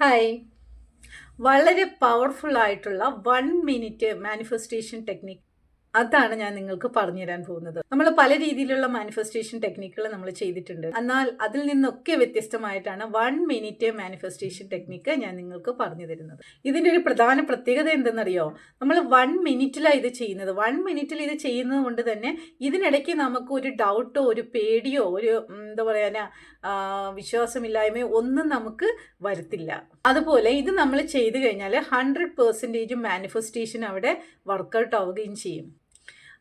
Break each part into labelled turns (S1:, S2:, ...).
S1: Hi. വളരെ powerful ആയിട്ടുള്ള 1 minute manifestation technique അതാണ് ഞാൻ നിങ്ങൾക്ക് പറഞ്ഞു തരാൻ പോകുന്നത്. നമ്മൾ പല രീതിയിലുള്ള മാനിഫെസ്റ്റേഷൻ ടെക്നിക്കുകൾ നമ്മൾ ചെയ്തിട്ടുണ്ട്. എന്നാൽ അതിൽ നിന്നൊക്കെ വ്യത്യസ്തമായിട്ടാണ് 1 മിനിറ്റ് മാനിഫെസ്റ്റേഷൻ ടെക്നിക്ക് ഞാൻ നിങ്ങൾക്ക് പറഞ്ഞു തരുന്നത്. ഇതിൻ്റെ ഒരു പ്രധാന പ്രത്യേകത എന്തെന്നറിയോ? നമ്മൾ 1 മിനിറ്റിലാണ് ഇത് ചെയ്യുന്നത്. 1 മിനിറ്റിൽ ഇത് ചെയ്യുന്നത് കൊണ്ട് തന്നെ ഇതിനിടയ്ക്ക് നമുക്ക് ഒരു ഡൗട്ടോ ഒരു പേടിയോ ഒരു എന്താ പറയാനാ വിശ്വാസമില്ലായ്മയോ ഒന്നും നമുക്ക് വരത്തില്ല. അതുപോലെ ഇത് നമ്മൾ ചെയ്തു കഴിഞ്ഞാൽ 100% മാനിഫെസ്റ്റേഷൻ അവിടെ വർക്കൗട്ട് ആവുകയും ചെയ്യും.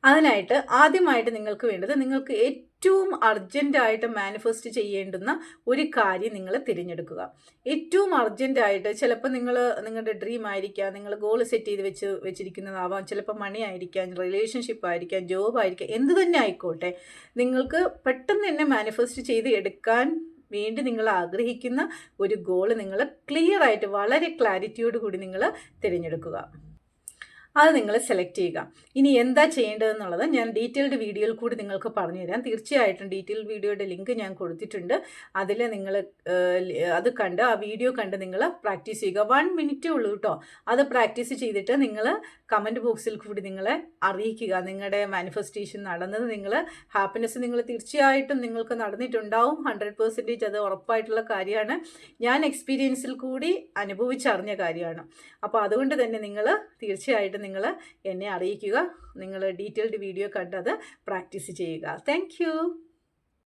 S1: അതിനായിട്ട് ആദ്യമായിട്ട് നിങ്ങൾക്ക് വേണ്ടത് നിങ്ങൾക്ക് ഏറ്റവും അർജൻറ്റായിട്ട് മാനിഫെസ്റ്റ് ചെയ്യേണ്ടുന്ന ഒരു കാര്യം നിങ്ങൾ തിരഞ്ഞെടുക്കുക. ഏറ്റവും അർജൻറ്റായിട്ട് ചിലപ്പോൾ നിങ്ങളുടെ ഡ്രീം ആയിരിക്കാം, നിങ്ങൾ ഗോൾ സെറ്റ് ചെയ്ത് വെച്ചിരിക്കുന്നതാവാം, ചിലപ്പോൾ മണി ആയിരിക്കാം, റിലേഷൻഷിപ്പ് ആയിരിക്കാം, ജോബ് ആയിരിക്കാം, എന്ത് തന്നെ ആയിക്കോട്ടെ, നിങ്ങൾക്ക് പെട്ടെന്ന് തന്നെ മാനിഫെസ്റ്റ് ചെയ്ത് എടുക്കാൻ വേണ്ടി നിങ്ങൾ ആഗ്രഹിക്കുന്ന ഒരു ഗോൾ നിങ്ങൾ ക്ലിയർ ആയിട്ട് വളരെ ക്ലാരിറ്റിയോട് കൂടി നിങ്ങൾ തിരഞ്ഞെടുക്കുക. അത് നിങ്ങൾ സെലക്ട് ചെയ്യുക. ഇനി എന്താ ചെയ്യേണ്ടതെന്നുള്ളത് ഞാൻ ഡീറ്റെയിൽഡ് വീഡിയോയിൽ കൂടി നിങ്ങൾക്ക് പറഞ്ഞുതരാം. തീർച്ചയായിട്ടും ഡീറ്റെയിൽഡ് വീഡിയോയുടെ ലിങ്ക് ഞാൻ കൊടുത്തിട്ടുണ്ട്. അതിൽ നിങ്ങൾ അത് കണ്ട് ആ വീഡിയോ കണ്ട് നിങ്ങൾ പ്രാക്ടീസ് ചെയ്യുക. 1 മിനിറ്റേ ഉള്ളൂ കേട്ടോ. അത് പ്രാക്ടീസ് ചെയ്തിട്ട് നിങ്ങൾ കമൻറ്റ് ബോക്സിൽ കൂടി നിങ്ങളെ അറിയിക്കുക. നിങ്ങളുടെ മാനിഫെസ്റ്റേഷൻ നടന്നത്, ഹാപ്പിനെസ് നിങ്ങൾ തീർച്ചയായിട്ടും നിങ്ങൾക്ക് നടന്നിട്ടുണ്ടാവും. 100% അത് ഉറപ്പായിട്ടുള്ള കാര്യമാണ്. ഞാൻ എക്സ്പീരിയൻസിൽ കൂടി അനുഭവിച്ചറിഞ്ഞ കാര്യമാണ്. അപ്പോൾ അതുകൊണ്ട് തന്നെ നിങ്ങൾ തീർച്ചയായിട്ടും നിങ്ങൾ എന്നെ അറിയിക്കുക. നിങ്ങൾ ഡീറ്റെയിൽഡ് വീഡിയോ കണ്ടത് പ്രാക്ടീസ് ചെയ്യുക. താങ്ക്